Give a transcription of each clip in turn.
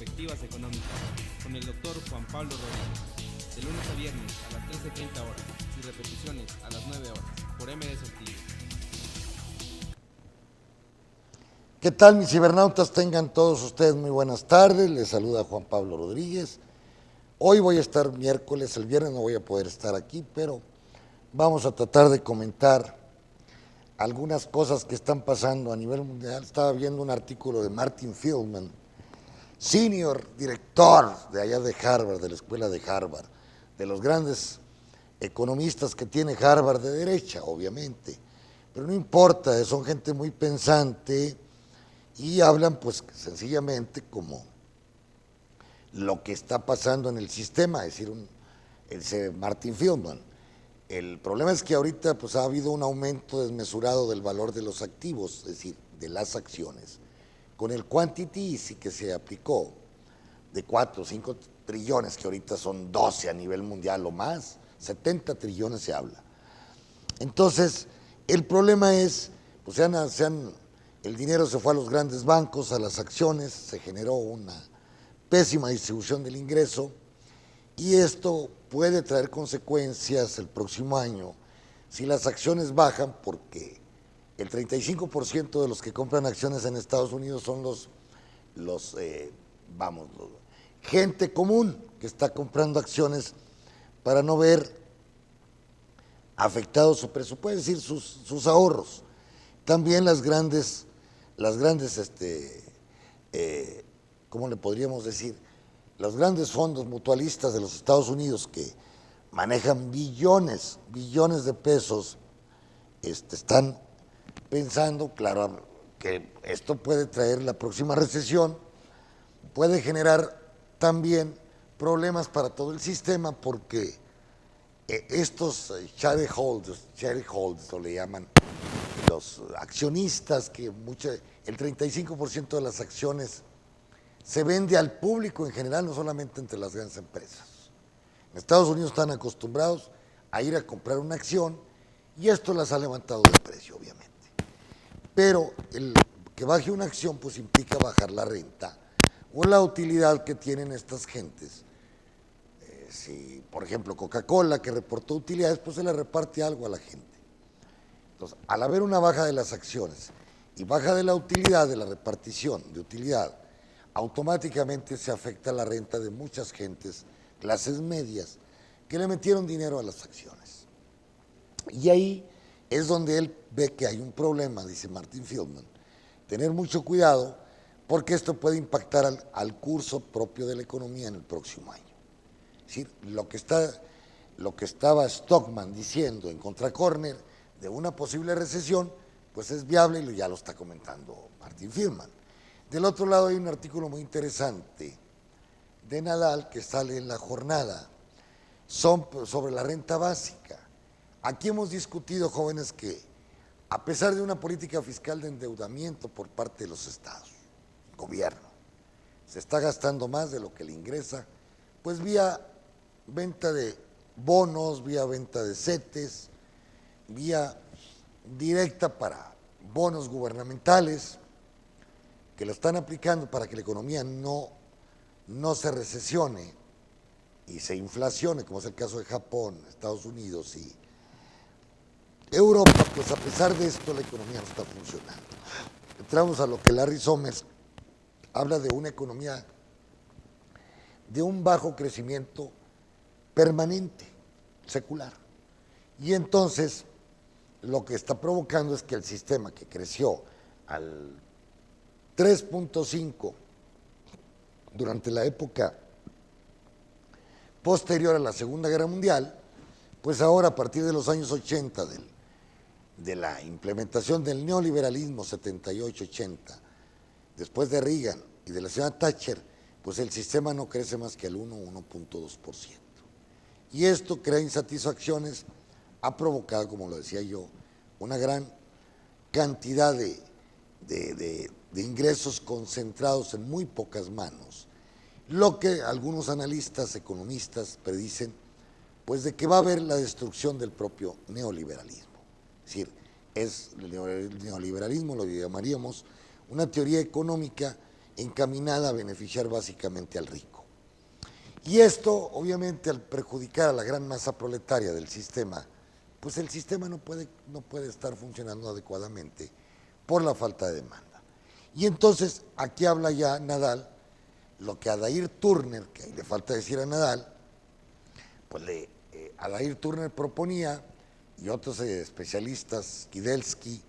Perspectivas Económicas con el doctor Juan Pablo Rodríguez, de lunes a viernes a las 13:30 horas y repeticiones a las 9 horas por MD Saltillo. ¿Qué tal, mis cibernautas? Tengan todos ustedes muy buenas tardes. Les saluda Juan Pablo Rodríguez. Hoy voy a estar miércoles, el viernes no voy a poder estar aquí, pero vamos a tratar de comentar algunas cosas que están pasando a nivel mundial. Estaba viendo un artículo de Martin Feldman, senior director de allá de Harvard, de la escuela de Harvard, de los grandes economistas que tiene Harvard de derecha, obviamente, pero no importa, son gente muy pensante y hablan pues sencillamente como lo que está pasando en el sistema, es decir, ese Martin Feldman. El problema es que ahorita pues ha habido un aumento desmesurado del valor de los activos, es decir, de las acciones, con el quantity easy que se aplicó de 4 o 5 trillones, que ahorita son 12 a nivel mundial o más, 70 trillones se habla. Entonces, el problema es, pues el dinero se fue a los grandes bancos, a las acciones, se generó una pésima distribución del ingreso y esto puede traer consecuencias el próximo año si las acciones bajan, porque el 35% de los que compran acciones en Estados Unidos son gente común que está comprando acciones para no ver afectado su presupuesto, es decir, sus ahorros. También las grandes, ¿cómo le podríamos decir? Los grandes fondos mutualistas de los Estados Unidos que manejan billones de pesos, están pensando, claro, que esto puede traer la próxima recesión, puede generar también problemas para todo el sistema, porque estos shareholders, o le llaman los accionistas, que el 35% de las acciones se vende al público en general, no solamente entre las grandes empresas. En Estados Unidos están acostumbrados a ir a comprar una acción y esto las ha levantado de precio, obviamente. Pero el que baje una acción pues implica bajar la renta o la utilidad que tienen estas gentes. Si, por ejemplo, Coca-Cola, que reportó utilidades, pues se le reparte algo a la gente. Entonces, al haber una baja de las acciones y baja de la utilidad, de la repartición de utilidad, automáticamente se afecta la renta de muchas gentes, clases medias, que le metieron dinero a las acciones. Y ahí es donde él ve que hay un problema, dice Martin Feldman, tener mucho cuidado porque esto puede impactar al curso propio de la economía en el próximo año. Es decir, lo que estaba Stockman diciendo en Contra Corner de una posible recesión, pues es viable y ya lo está comentando Martin Feldman. Del otro lado hay un artículo muy interesante de Nadal que sale en La Jornada sobre la renta básica. Aquí hemos discutido, jóvenes, que a pesar de una política fiscal de endeudamiento por parte de los estados, gobierno, se está gastando más de lo que le ingresa, pues vía venta de bonos, vía venta de CETES, vía directa para bonos gubernamentales, que lo están aplicando para que la economía no se recesione y se inflacione, como es el caso de Japón, Estados Unidos y Europa. Pues a pesar de esto la economía no está funcionando. Entramos a lo que Larry Summers habla de una economía de un bajo crecimiento permanente, secular. Y entonces lo que está provocando es que el sistema que creció al 3.5 durante la época posterior a la Segunda Guerra Mundial, pues ahora a partir de los años 80 de la implementación del neoliberalismo 78-80, después de Reagan y de la señora Thatcher, pues el sistema no crece más que al 1.2%. Y esto crea insatisfacciones, ha provocado, como lo decía yo, una gran cantidad de ingresos concentrados en muy pocas manos, lo que algunos analistas, economistas predicen, pues de que va a haber la destrucción del propio neoliberalismo. Es decir, el neoliberalismo lo llamaríamos una teoría económica encaminada a beneficiar básicamente al rico. Y esto, obviamente, al perjudicar a la gran masa proletaria del sistema, pues el sistema no puede estar funcionando adecuadamente por la falta de demanda. Y entonces, aquí habla ya Nadal, lo que Adair Turner, que le falta decir a Nadal, pues Adair Turner proponía, y otros especialistas, Kidelsky,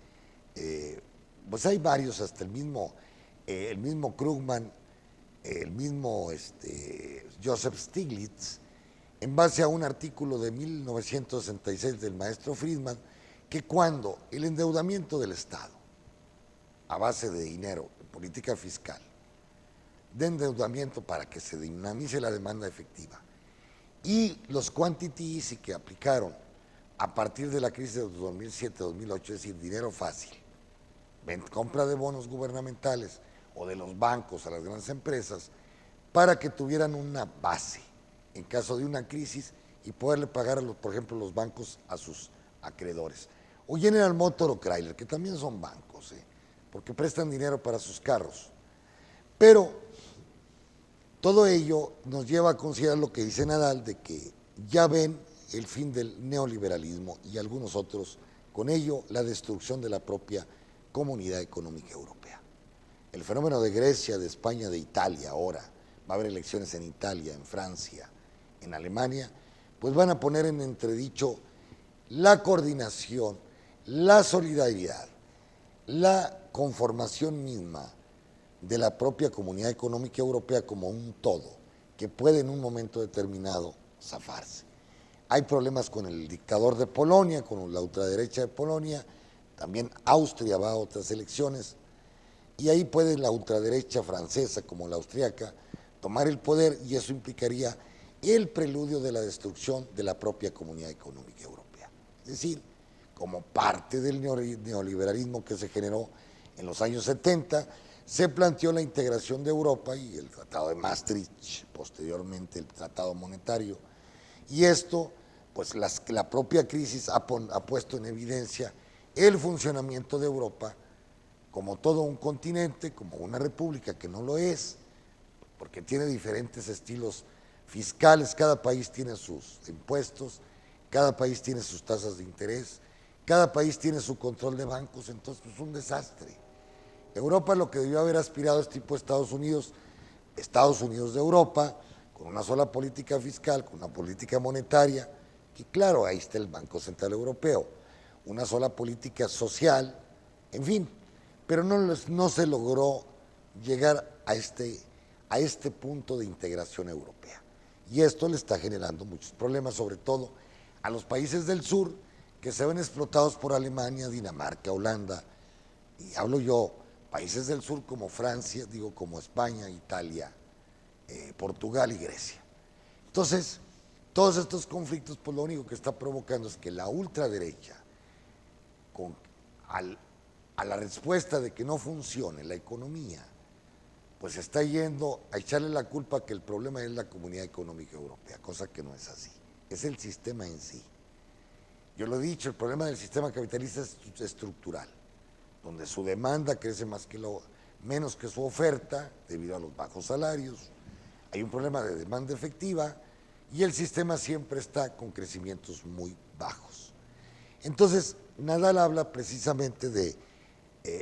pues hay varios, hasta el mismo Krugman, el mismo Joseph Stiglitz, en base a un artículo de 1966 del maestro Friedman, que cuando el endeudamiento del Estado, a base de dinero, de política fiscal, de endeudamiento para que se dinamice la demanda efectiva, y los quantity easy que aplicaron a partir de la crisis de 2007-2008, es decir, dinero fácil, compra de bonos gubernamentales o de los bancos a las grandes empresas, para que tuvieran una base en caso de una crisis y poderle pagar, por ejemplo, los bancos a sus acreedores. O General Motors o Chrysler, que también son bancos, porque prestan dinero para sus carros. Pero todo ello nos lleva a considerar lo que dice Nadal, de que ya ven el fin del neoliberalismo y algunos otros, con ello la destrucción de la propia Comunidad Económica Europea. El fenómeno de Grecia, de España, de Italia ahora, va a haber elecciones en Italia, en Francia, en Alemania, pues van a poner en entredicho la coordinación, la solidaridad, la conformación misma de la propia Comunidad Económica Europea como un todo, que puede en un momento determinado zafarse. Hay problemas con el dictador de Polonia, con la ultraderecha de Polonia, también Austria va a otras elecciones, y ahí puede la ultraderecha francesa como la austríaca tomar el poder, y eso implicaría el preludio de la destrucción de la propia Comunidad Económica Europea. Es decir, como parte del neoliberalismo que se generó en los años 70, se planteó la integración de Europa y el Tratado de Maastricht, posteriormente el Tratado Monetario, y esto, pues la propia crisis ha puesto en evidencia el funcionamiento de Europa como todo un continente, como una república que no lo es, porque tiene diferentes estilos fiscales, cada país tiene sus impuestos, cada país tiene sus tasas de interés, cada país tiene su control de bancos, entonces es un desastre. Europa lo que debió haber aspirado es tipo Estados Unidos de Europa, con una sola política fiscal, con una política monetaria, que claro, ahí está el Banco Central Europeo, una sola política social, en fin, pero no se logró llegar a este punto de integración europea. Y esto le está generando muchos problemas, sobre todo a los países del sur, que se ven explotados por Alemania, Dinamarca, Holanda, y hablo yo, países del sur como Francia, como España, Italia, Portugal y Grecia. Entonces, todos estos conflictos, pues lo único que está provocando es que la ultraderecha, a la respuesta de que no funcione la economía, pues está yendo a echarle la culpa que el problema es la Comunidad Económica Europea, cosa que no es así, es el sistema en sí. Yo lo he dicho, el problema del sistema capitalista es estructural, donde su demanda crece menos que su oferta debido a los bajos salarios, hay un problema de demanda efectiva y el sistema siempre está con crecimientos muy bajos. Entonces, Nadal habla precisamente de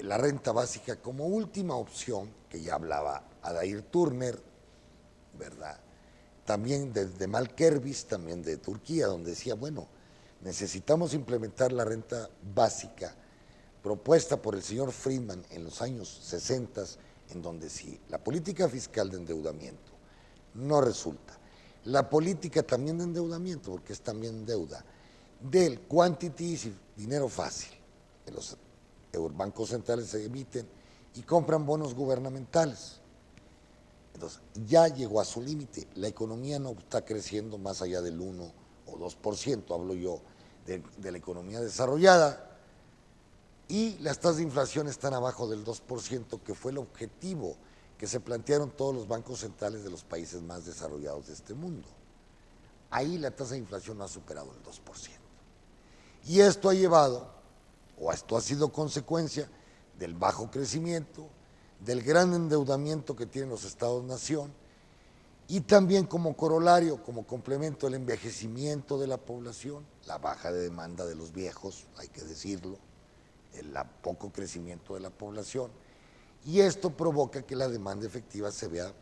la renta básica como última opción, que ya hablaba Adair Turner, ¿verdad? También de Malkervis, también de Turquía, donde decía, bueno, necesitamos implementar la renta básica propuesta por el señor Friedman en los años 60, en donde si la política fiscal de endeudamiento no resulta, la política también de endeudamiento, porque es también deuda, del quantity easy, dinero fácil, que los bancos centrales se emiten y compran bonos gubernamentales. Entonces, ya llegó a su límite, la economía no está creciendo más allá del 1 o 2%, hablo yo de la economía desarrollada, y las tasas de inflación están abajo del 2%, que fue el objetivo que se plantearon todos los bancos centrales de los países más desarrollados de este mundo. Ahí la tasa de inflación no ha superado el 2%. Y esto ha llevado, o esto ha sido consecuencia del bajo crecimiento, del gran endeudamiento que tienen los estados-nación y también como corolario, como complemento, el envejecimiento de la población, la baja de demanda de los viejos, hay que decirlo, el poco crecimiento de la población, y esto provoca que la demanda efectiva se vea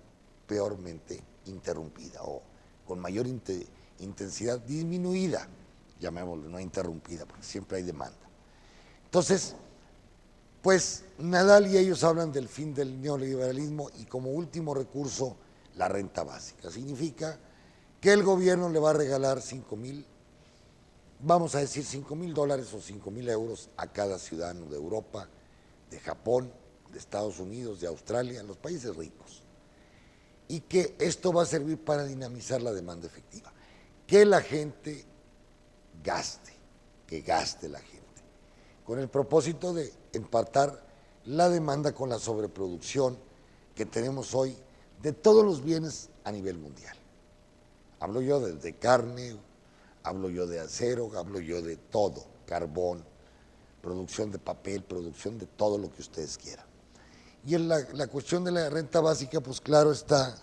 peormente interrumpida o con mayor intensidad disminuida, llamémoslo, no interrumpida, porque siempre hay demanda. Entonces, pues Nadal y ellos hablan del fin del neoliberalismo y como último recurso la renta básica. Significa que el gobierno le va a regalar 5,000, vamos a decir $5,000 o 5,000 euros a cada ciudadano de Europa, de Japón, de Estados Unidos, de Australia, los países ricos. Y que esto va a servir para dinamizar la demanda efectiva. Que la gente gaste, que gaste la gente, con el propósito de empatar la demanda con la sobreproducción que tenemos hoy de todos los bienes a nivel mundial. Hablo yo de carne, hablo yo de acero, hablo yo de todo, carbón, producción de papel, producción de todo lo que ustedes quieran. Y en la cuestión de la renta básica, pues claro está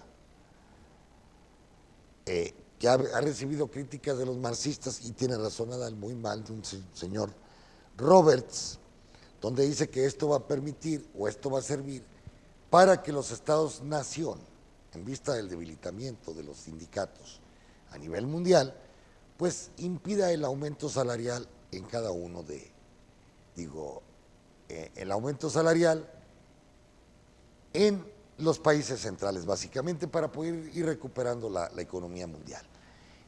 que ha recibido críticas de los marxistas, y tiene razón Nadal, muy mal, de un señor Roberts, donde dice que esto va a permitir o esto va a servir para que los estados-nación, en vista del debilitamiento de los sindicatos a nivel mundial, pues impida el aumento salarial en cada uno el aumento salarial en los países centrales, básicamente, para poder ir recuperando la economía mundial.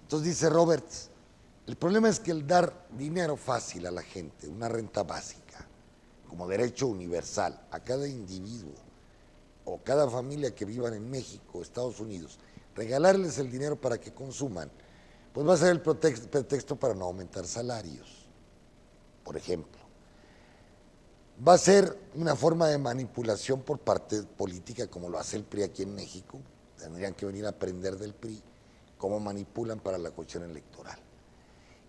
Entonces dice Roberts, el problema es que el dar dinero fácil a la gente, una renta básica, como derecho universal a cada individuo o cada familia que vivan en México, Estados Unidos, regalarles el dinero para que consuman, pues va a ser el pretexto para no aumentar salarios, por ejemplo. Va a ser una forma de manipulación por parte política, como lo hace el PRI aquí en México. Tendrían que venir a aprender del PRI cómo manipulan para la cuestión electoral.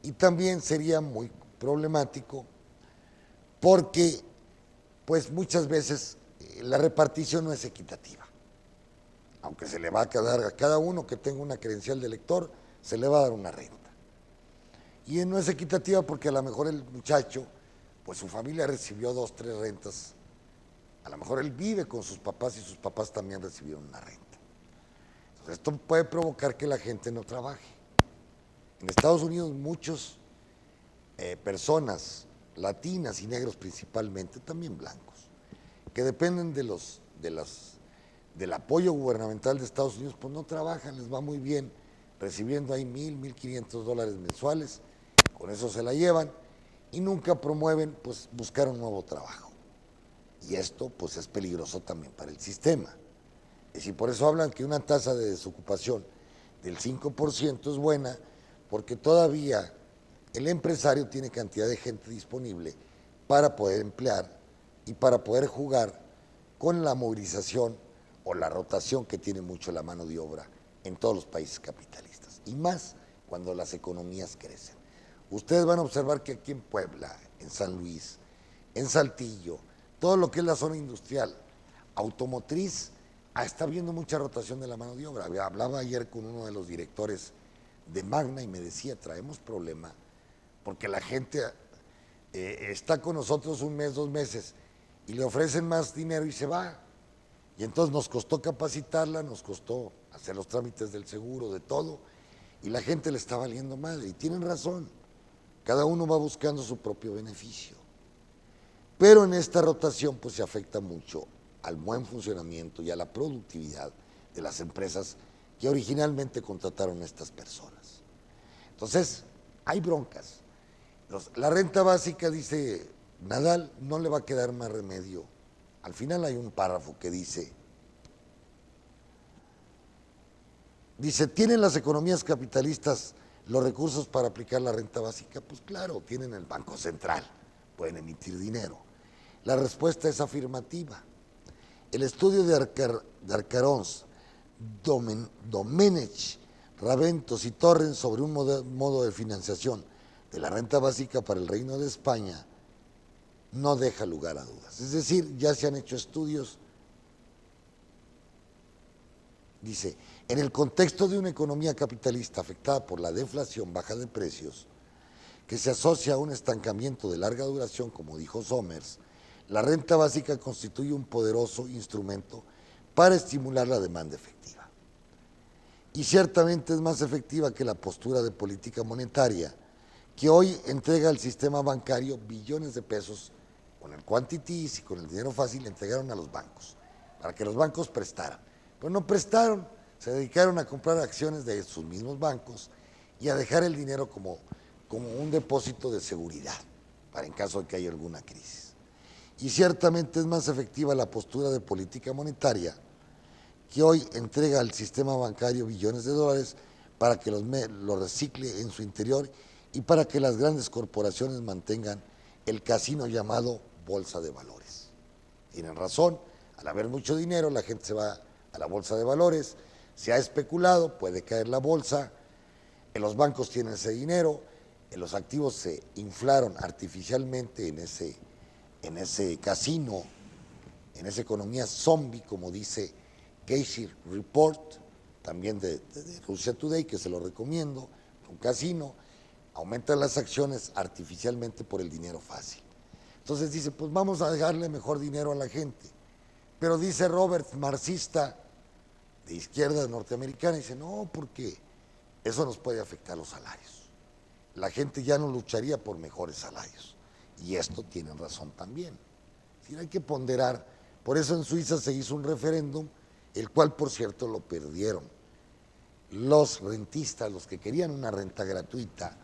Y también sería muy problemático porque, pues muchas veces la repartición no es equitativa. Aunque se le va a quedar a cada uno que tenga una credencial de elector, se le va a dar una renta. Y no es equitativa porque a lo mejor el muchacho, pues su familia recibió 2, 3 rentas. A lo mejor él vive con sus papás y sus papás también recibieron una renta. Entonces, esto puede provocar que la gente no trabaje. En Estados Unidos muchas personas latinas y negros principalmente, también blancos, que dependen del apoyo gubernamental de Estados Unidos, pues no trabajan, les va muy bien, recibiendo ahí $1,000, $1,500 mensuales, con eso se la llevan, y nunca promueven pues buscar un nuevo trabajo. Y esto pues es peligroso también para el sistema. Es decir, por eso hablan que una tasa de desocupación del 5% es buena, porque todavía el empresario tiene cantidad de gente disponible para poder emplear y para poder jugar con la movilización o la rotación que tiene mucho la mano de obra en todos los países capitalistas, y más cuando las economías crecen. Ustedes van a observar que aquí en Puebla, en San Luis, en Saltillo, todo lo que es la zona industrial, automotriz, está habiendo mucha rotación de la mano de obra. Hablaba ayer con uno de los directores de Magna y me decía, traemos problema porque la gente está con nosotros un mes, 2 meses y le ofrecen más dinero y se va. Y entonces nos costó capacitarla, nos costó hacer los trámites del seguro, de todo, y la gente le está valiendo madre. Y tienen razón, cada uno va buscando su propio beneficio. Pero en esta rotación pues se afecta mucho al buen funcionamiento y a la productividad de las empresas que originalmente contrataron a estas personas. Entonces, hay broncas. La renta básica, dice Nadal, no le va a quedar más remedio. Al final hay un párrafo que dice, ¿tienen las economías capitalistas los recursos para aplicar la renta básica? Pues claro, tienen el Banco Central, pueden emitir dinero. La respuesta es afirmativa. El estudio de Arcarons, Domenech, Raventos y Torrens sobre un modo de financiación de la renta básica para el Reino de España no deja lugar a dudas. Es decir, ya se han hecho estudios Dice, en el contexto de una economía capitalista afectada por la deflación baja de precios, que se asocia a un estancamiento de larga duración, como dijo Somers, la renta básica constituye un poderoso instrumento para estimular la demanda efectiva. Y ciertamente es más efectiva que la postura de política monetaria, que hoy entrega al sistema bancario billones de pesos con el quantities y con el dinero fácil, entregaron a los bancos, para que los bancos prestaran. Pero no prestaron, se dedicaron a comprar acciones de sus mismos bancos y a dejar el dinero como un depósito de seguridad, para en caso de que haya alguna crisis. Y ciertamente es más efectiva la postura de política monetaria, que hoy entrega al sistema bancario billones de dólares para que los recicle en su interior y para que las grandes corporaciones mantengan el casino llamado bolsa de valores. Tienen razón, al haber mucho dinero la gente se va a la bolsa de valores, se ha especulado, puede caer la bolsa, los bancos tienen ese dinero, los activos se inflaron artificialmente en ese casino, en esa economía zombie, como dice Casey Report, también de Russia Today, que se lo recomiendo, un casino, aumentan las acciones artificialmente por el dinero fácil. Entonces dice, pues vamos a dejarle mejor dinero a la gente. Pero dice Roberts, marxista de izquierda norteamericana, dice, no, porque eso nos puede afectar los salarios. La gente ya no lucharía por mejores salarios. Y esto tienen razón también. Es decir, hay que ponderar. Por eso en Suiza se hizo un referéndum, el cual, por cierto, lo perdieron. Los rentistas, los que querían una renta gratuita,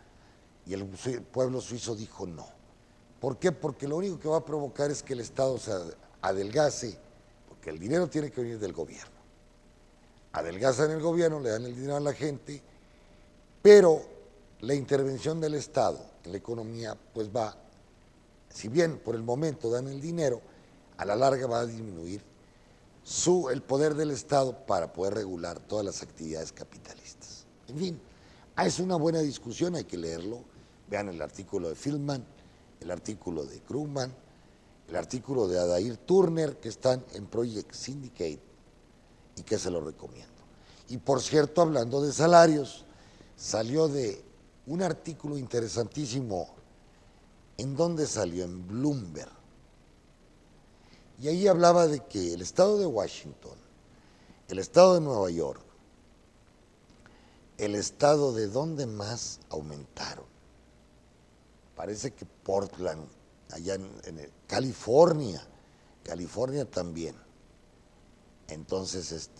y el pueblo suizo dijo no. ¿Por qué? Porque lo único que va a provocar es que el Estado se adelgace, porque el dinero tiene que venir del gobierno. Adelgazan el gobierno, le dan el dinero a la gente, pero la intervención del Estado en la economía pues va, si bien por el momento dan el dinero, a la larga va a disminuir el poder del Estado para poder regular todas las actividades capitalistas. En fin, es una buena discusión, hay que leerlo. Vean el artículo de Feldman, el artículo de Krugman, el artículo de Adair Turner, que están en Project Syndicate y que se lo recomiendo. Y por cierto, hablando de salarios, salió de un artículo interesantísimo. ¿En dónde salió? En Bloomberg. Y ahí hablaba de que el estado de Washington, el estado de Nueva York, el estado de donde más aumentaron, parece que Portland, allá en California también. Entonces,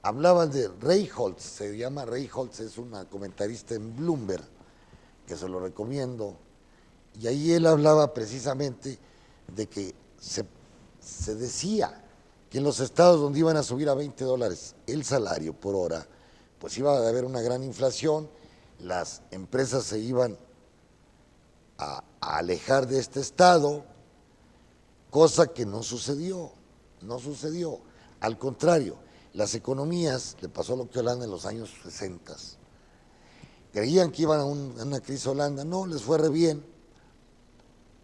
hablaban de Ray Holtz, se llama Ray Holtz, es una comentarista en Bloomberg, que se lo recomiendo, y ahí él hablaba precisamente de que se decía que en los estados donde iban a subir a $20 el salario por hora, pues iba a haber una gran inflación, las empresas se iban a alejar de este estado, cosa que no sucedió. Al contrario, las economías, le pasó lo que a Holanda en los años 60, creían que iban a una crisis Holanda, no, les fue re bien,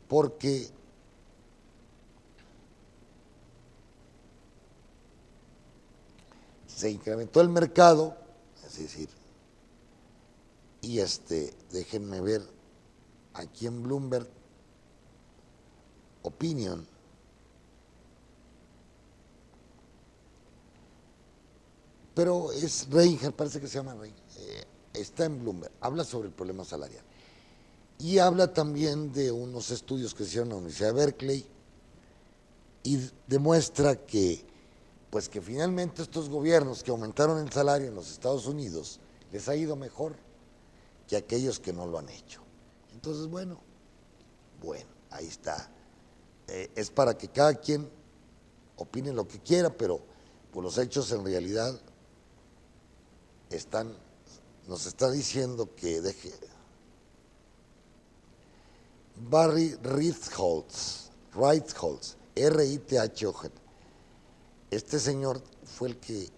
porque se incrementó el mercado, es decir, y déjenme ver, aquí en Bloomberg Opinion, pero es Reinger, parece que se llama Reinger, está en Bloomberg, habla sobre el problema salarial. Y habla también de unos estudios que se hicieron en la Universidad de Berkeley y demuestra que finalmente estos gobiernos que aumentaron el salario en los Estados Unidos les ha ido mejor que aquellos que no lo han hecho. Entonces, bueno, ahí está. Es para que cada quien opine lo que quiera, pero pues los hechos en realidad nos está diciendo que Barry Ritholtz, R-I-T-H-O-G. Este señor fue el que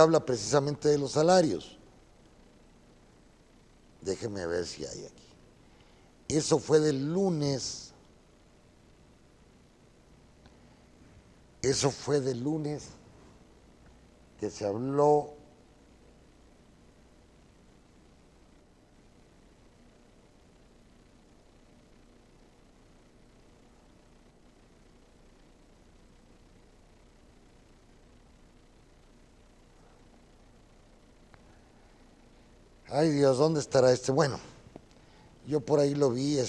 habla precisamente de los salarios. Déjeme ver si hay aquí. Eso fue del lunes Eso fue del lunes que se habló. Ay Dios, ¿dónde estará este? Bueno, yo por ahí lo vi,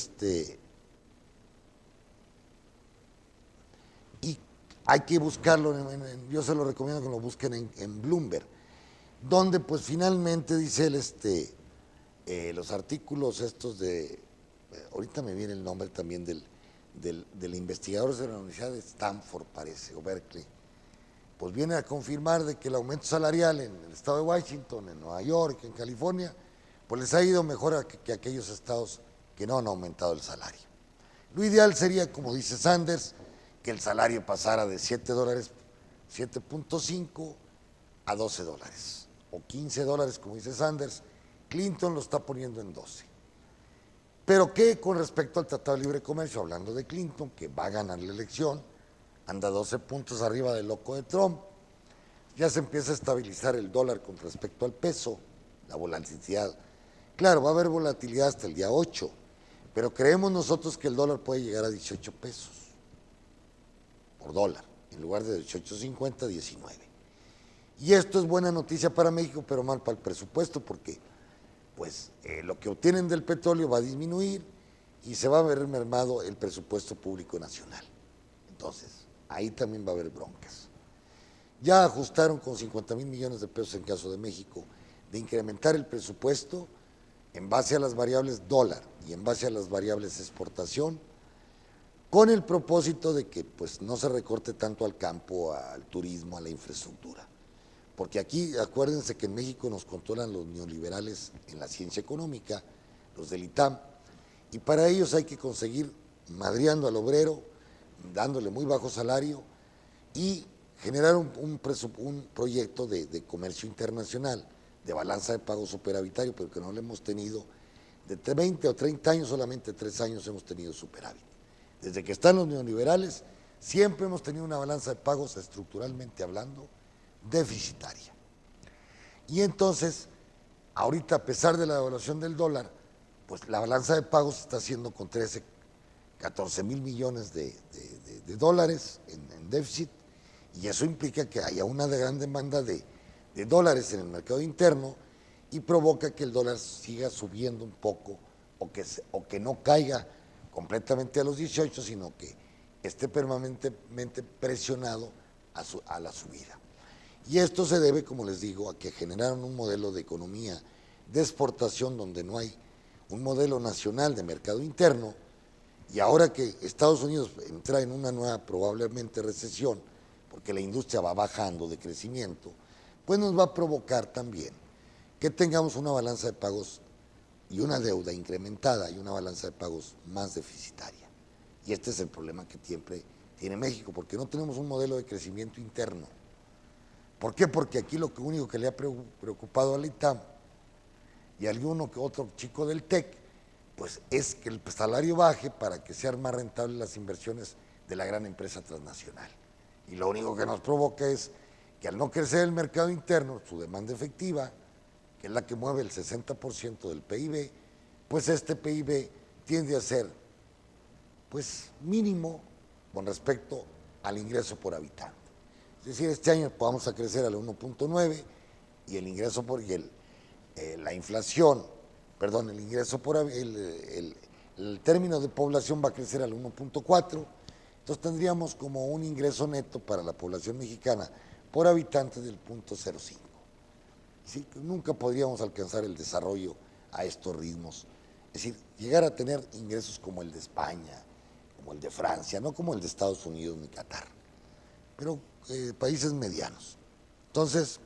y hay que buscarlo, yo se lo recomiendo que lo busquen en Bloomberg, donde pues finalmente dice él, los artículos estos ahorita me viene el nombre también del investigador de la Universidad de Stanford, parece, o Berkeley, pues viene a confirmar de que el aumento salarial en el estado de Washington, en Nueva York, en California, pues les ha ido mejor que aquellos estados que no han aumentado el salario. Lo ideal sería, como dice Sanders, que el salario pasara de $7, 7.5 a $12, o $15, como dice Sanders. Clinton lo está poniendo en 12. Pero ¿qué con respecto al Tratado de Libre Comercio? Hablando de Clinton, que va a ganar la elección, anda 12 puntos arriba del loco de Trump, ya se empieza a estabilizar el dólar con respecto al peso, la volatilidad. Claro, va a haber volatilidad hasta el día 8, pero creemos nosotros que el dólar puede llegar a 18 pesos por dólar, en lugar de 18.50, 19. Y esto es buena noticia para México, pero mal para el presupuesto, porque pues lo que obtienen del petróleo va a disminuir y se va a ver mermado el presupuesto público nacional. Entonces, ahí también va a haber broncas. Ya ajustaron con 50,000 millones de pesos en caso de México de incrementar el presupuesto en base a las variables dólar y en base a las variables exportación, con el propósito de que pues no se recorte tanto al campo, al turismo, a la infraestructura. Porque aquí, acuérdense que en México nos controlan los neoliberales en la ciencia económica, los del ITAM, y para ellos hay que conseguir madreando al obrero, dándole muy bajo salario y generar un proyecto de comercio internacional, de balanza de pagos superavitario, pero que no lo hemos tenido. De 20 o 30 años, solamente 3 años hemos tenido superávit. Desde que están los neoliberales, siempre hemos tenido una balanza de pagos, estructuralmente hablando, deficitaria. Y entonces, ahorita, a pesar de la devaluación del dólar, pues la balanza de pagos está haciendo con 14,000 millones de dólares en déficit, y eso implica que haya una gran demanda de dólares en el mercado interno y provoca que el dólar siga subiendo un poco o que no caiga completamente a los 18, sino que esté permanentemente presionado a la subida. Y esto se debe, como les digo, a que generaron un modelo de economía de exportación donde no hay un modelo nacional de mercado interno, y ahora que Estados Unidos entra en una nueva probablemente recesión, porque la industria va bajando de crecimiento, pues nos va a provocar también que tengamos una balanza de pagos y una deuda incrementada y una balanza de pagos más deficitaria. Y este es el problema que siempre tiene México, porque no tenemos un modelo de crecimiento interno. ¿Por qué? Porque aquí lo único que le ha preocupado al ITAM y a alguno que otro chico del TEC, pues es que el salario baje para que sean más rentables las inversiones de la gran empresa transnacional. Y lo único que nos provoca es que al no crecer el mercado interno, su demanda efectiva, que es la que mueve el 60% del PIB, pues este PIB tiende a ser pues mínimo con respecto al ingreso por habitante. Es decir, este año vamos a crecer al 1.9 y el ingreso la inflación, perdón, el ingreso por el término de población va a crecer al 1.4, entonces tendríamos como un ingreso neto para la población mexicana por habitante del 0.05. ¿Sí? Nunca podríamos alcanzar el desarrollo a estos ritmos, es decir, llegar a tener ingresos como el de España, como el de Francia, no como el de Estados Unidos ni Qatar, pero países medianos. Entonces,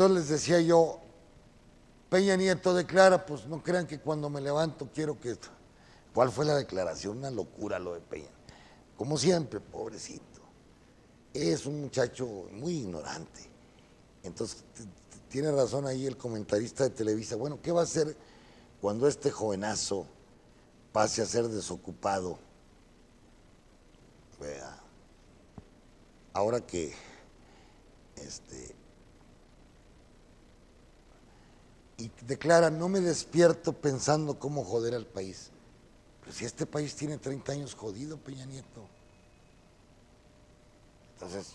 les decía yo, Peña Nieto declara, pues no crean que cuando me levanto quiero que esto. ¿Cuál fue la declaración? Una locura lo de Peña. Como siempre, pobrecito. es un muchacho muy ignorante. Entonces, tiene razón ahí el comentarista de Televisa. Bueno, ¿qué va a hacer cuando este jovenazo pase a ser desocupado? Vea, ahora que y declara, no me despierto pensando cómo joder al país. Pero si este país tiene 30 años jodido, Peña Nieto. Entonces,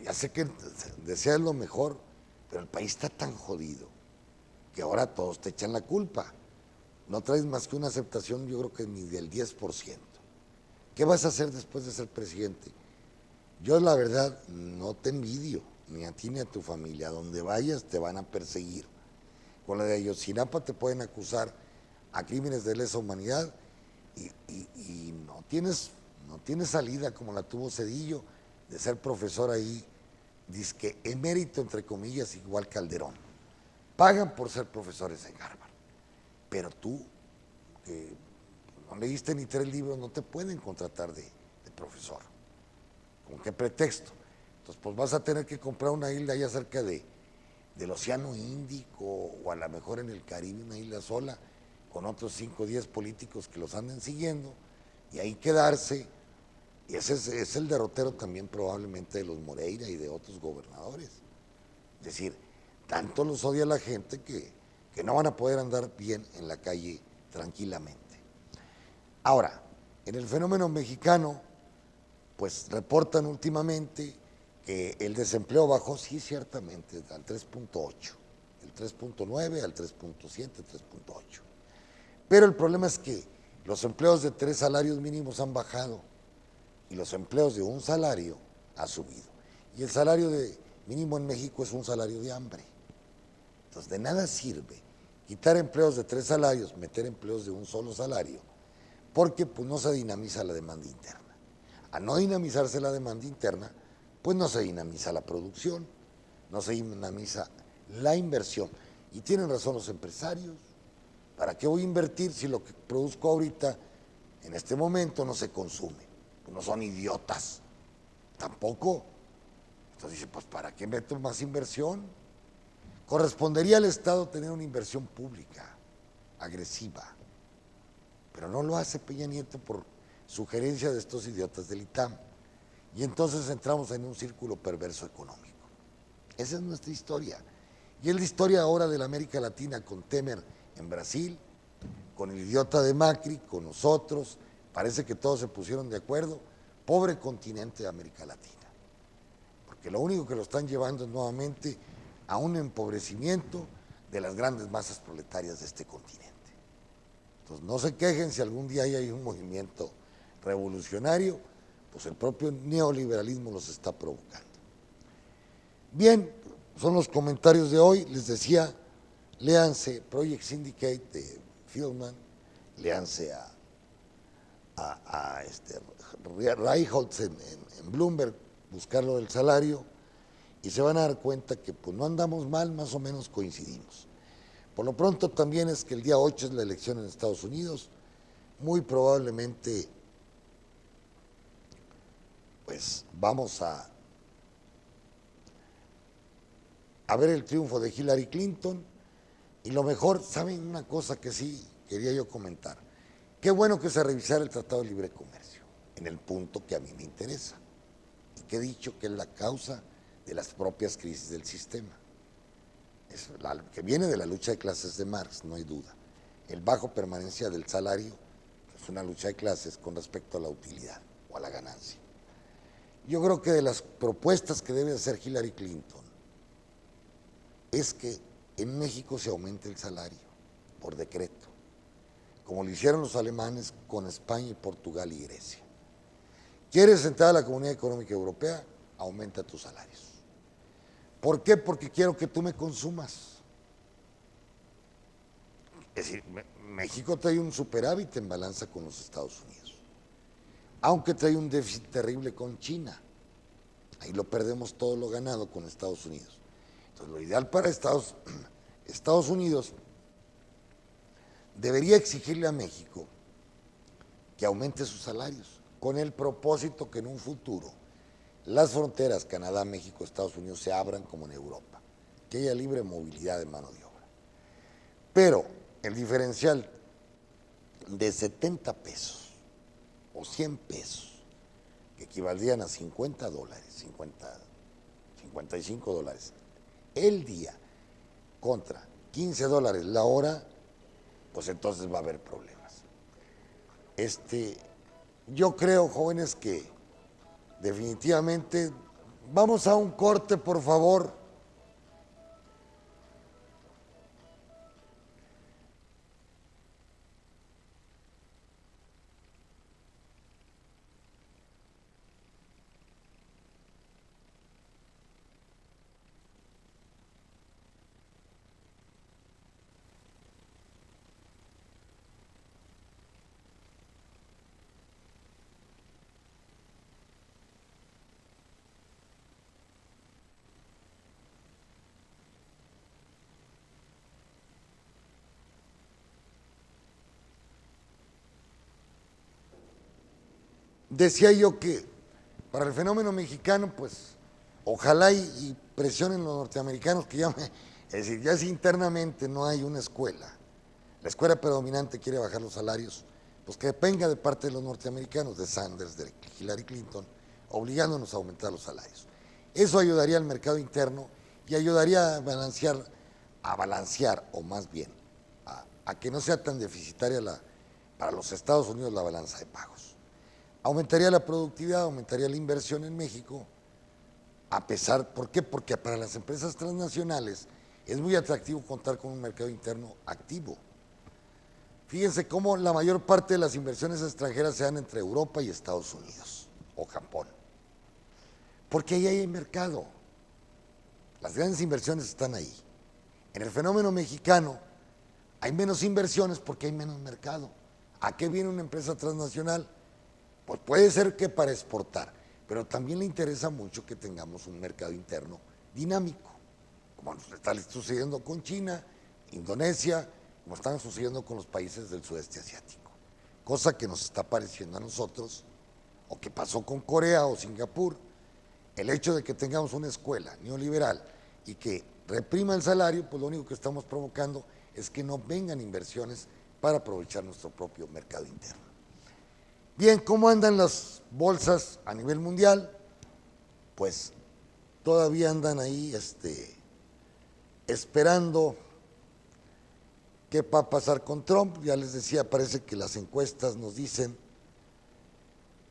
ya sé que deseas lo mejor, pero el país está tan jodido que ahora todos te echan la culpa. No traes más que una aceptación, yo creo que ni del 10%. ¿Qué vas a hacer después de ser presidente? Yo la verdad no te envidio, ni a ti ni a tu familia. A donde vayas te van a perseguir. Con la de Ayotzinapa te pueden acusar a crímenes de lesa humanidad y no tienes salida como la tuvo Zedillo de ser profesor ahí, dizque emérito entre comillas, igual Calderón. Pagan por ser profesores en Harvard, pero tú, que no leíste ni 3 libros, no te pueden contratar de profesor. ¿Con qué pretexto? Entonces, pues vas a tener que comprar una isla allá cerca del Océano Índico o a lo mejor en el Caribe, una isla sola, con otros 5 o 10 políticos que los anden siguiendo y ahí quedarse. Y ese es el derrotero también probablemente de los Moreira y de otros gobernadores. Es decir, tanto los odia la gente que no van a poder andar bien en la calle tranquilamente. Ahora, en el fenómeno mexicano, pues reportan últimamente que el desempleo bajó, sí, ciertamente, al 3.8, del 3.9 al 3.7, 3.8. Pero el problema es que los empleos de 3 salarios mínimos han bajado y los empleos de 1 salario ha subido. Y el salario mínimo en México es un salario de hambre. Entonces, de nada sirve quitar empleos de 3 salarios, meter empleos de 1 solo salario, porque pues no se dinamiza la demanda interna. Al no dinamizarse la demanda interna, pues no se dinamiza la producción, no se dinamiza la inversión. Y tienen razón los empresarios. ¿Para qué voy a invertir si lo que produzco ahorita, en este momento, no se consume? Pues no son idiotas, tampoco. Entonces dice, pues ¿para qué meto más inversión? Correspondería al Estado tener una inversión pública, agresiva, pero no lo hace Peña Nieto por sugerencia de estos idiotas del ITAM. Y entonces entramos en un círculo perverso económico. Esa es nuestra historia. Y es la historia ahora de la América Latina con Temer en Brasil, con el idiota de Macri, con nosotros. Parece que todos se pusieron de acuerdo. Pobre continente de América Latina. Porque lo único que lo están llevando es nuevamente a un empobrecimiento de las grandes masas proletarias de este continente. Entonces no se quejen si algún día hay un movimiento revolucionario, pues el propio neoliberalismo los está provocando. Bien, son los comentarios de hoy. Les decía, léanse Project Syndicate de Fieldman, léanse a Reichholz en Bloomberg, buscar lo del salario, y se van a dar cuenta que pues no andamos mal, más o menos coincidimos. Por lo pronto también es que el día 8 es la elección en Estados Unidos, muy probablemente pues vamos a ver el triunfo de Hillary Clinton, y lo mejor, ¿saben una cosa que sí quería yo comentar? Qué bueno que se revisara el Tratado de Libre Comercio, en el punto que a mí me interesa, y que he dicho que es la causa de las propias crisis del sistema, que viene de la lucha de clases de Marx, no hay duda. El bajo permanencia del salario es una lucha de clases con respecto a la utilidad o a la ganancia. Yo creo que de las propuestas que debe hacer Hillary Clinton es que en México se aumente el salario por decreto, como lo hicieron los alemanes con España y Portugal y Grecia. ¿Quieres entrar a la Comunidad Económica Europea? Aumenta tus salarios. ¿Por qué? Porque quiero que tú me consumas. Es decir, México trae un superávit en balanza con los Estados Unidos, aunque trae un déficit terrible con China. Ahí lo perdemos todo lo ganado con Estados Unidos. Entonces, lo ideal para Estados Unidos debería exigirle a México que aumente sus salarios, con el propósito que en un futuro las fronteras Canadá, México, Estados Unidos se abran como en Europa, que haya libre movilidad de mano de obra. Pero el diferencial de 70 pesos o 100 pesos, que equivaldrían a $50, 55 dólares el día, contra $15 la hora, pues entonces va a haber problemas. Yo creo, jóvenes, que definitivamente vamos a un corte, por favor. Decía yo que para el fenómeno mexicano, pues ojalá y presionen los norteamericanos que es decir, ya si internamente no hay una escuela, la escuela predominante quiere bajar los salarios, pues que venga de parte de los norteamericanos, de Sanders, de Hillary Clinton, obligándonos a aumentar los salarios. Eso ayudaría al mercado interno y ayudaría a balancear, o más bien, a que no sea tan deficitaria para los Estados Unidos la balanza de pagos. Aumentaría la productividad, aumentaría la inversión en México, ¿por qué? Porque para las empresas transnacionales es muy atractivo contar con un mercado interno activo. Fíjense cómo la mayor parte de las inversiones extranjeras se dan entre Europa y Estados Unidos, o Japón, porque ahí hay mercado, las grandes inversiones están ahí. En el fenómeno mexicano hay menos inversiones porque hay menos mercado. ¿A qué viene una empresa transnacional? Pues puede ser que para exportar, pero también le interesa mucho que tengamos un mercado interno dinámico, como nos está sucediendo con China, Indonesia, como están sucediendo con los países del sudeste asiático, cosa que nos está pareciendo a nosotros, o que pasó con Corea o Singapur. El hecho de que tengamos una escuela neoliberal y que reprima el salario, pues lo único que estamos provocando es que no vengan inversiones para aprovechar nuestro propio mercado interno. Bien, ¿cómo andan las bolsas a nivel mundial? Pues todavía andan ahí esperando qué va a pasar con Trump. Ya les decía, parece que las encuestas nos dicen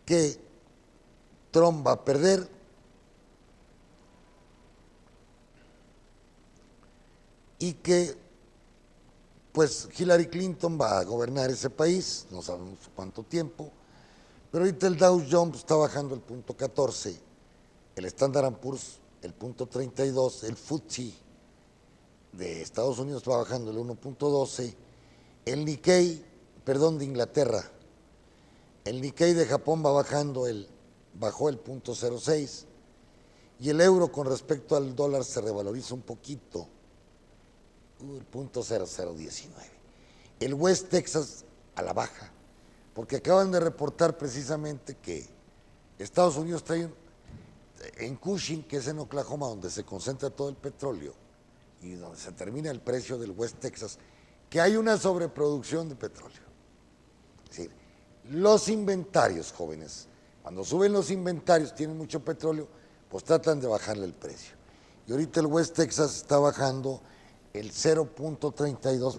que Trump va a perder. Y que pues Hillary Clinton va a gobernar ese país, no sabemos cuánto tiempo, pero ahorita el Dow Jones está bajando el 0.14, el Standard & Poor's el 0.32, el FTSE de Estados Unidos va bajando el 1.12, el Nikkei, de Inglaterra, el Nikkei de Japón va bajó el 0.06, y el euro con respecto al dólar se revaloriza un poquito, el 0.0019. El West Texas a la baja, porque acaban de reportar precisamente que Estados Unidos trae en Cushing, que es en Oklahoma, donde se concentra todo el petróleo y donde se termina el precio del West Texas, que hay una sobreproducción de petróleo. Es decir, los inventarios, jóvenes, cuando suben los inventarios, tienen mucho petróleo, pues tratan de bajarle el precio. Y ahorita el West Texas está bajando el 0.32%.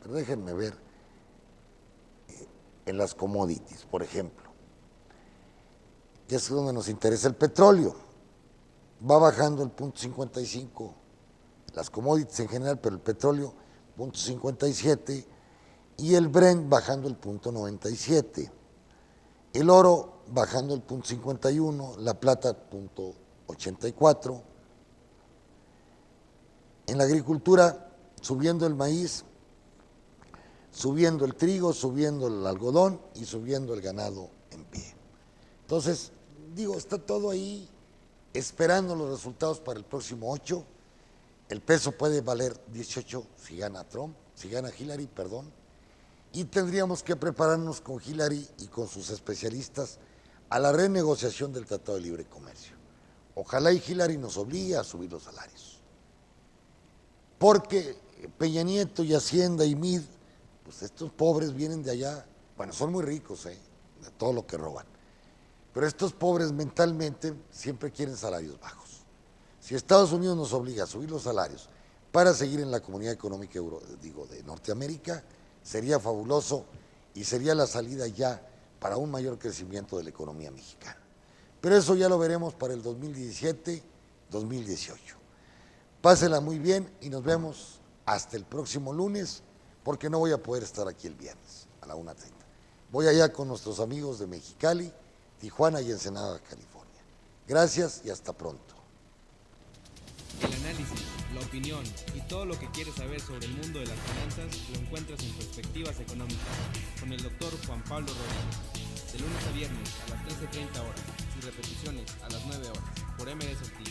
Pero déjenme ver en las commodities, por ejemplo, que es donde nos interesa el petróleo. Va bajando el 0.55, las commodities en general, pero el petróleo 0.57 y el Brent bajando el 0.97. El oro bajando el 0.51, la plata 0.84. En la agricultura, subiendo el maíz, subiendo el trigo, subiendo el algodón y subiendo el ganado en pie. Entonces, está todo ahí esperando los resultados para el próximo 8. El peso puede valer 18 si gana Hillary, y tendríamos que prepararnos con Hillary y con sus especialistas a la renegociación del Tratado de Libre Comercio. Ojalá y Hillary nos obligue a subir los salarios. Porque Peña Nieto y Hacienda y MID, pues estos pobres vienen de allá, bueno, son muy ricos, de todo lo que roban. Pero estos pobres mentalmente siempre quieren salarios bajos. Si Estados Unidos nos obliga a subir los salarios para seguir en la Comunidad Económica de Norteamérica, sería fabuloso y sería la salida ya para un mayor crecimiento de la economía mexicana. Pero eso ya lo veremos para el 2017-2018. Pásela muy bien y nos vemos hasta el próximo lunes, porque no voy a poder estar aquí el viernes a la 1:30. Voy allá con nuestros amigos de Mexicali, Tijuana y Ensenada, California. Gracias y hasta pronto. El análisis, la opinión y todo lo que quieres saber sobre el mundo de las finanzas lo encuentras en Perspectivas Económicas con el Dr. Juan Pablo Rodríguez, de lunes a viernes a las 13:30 horas y repeticiones a las 9 horas por MDS TV.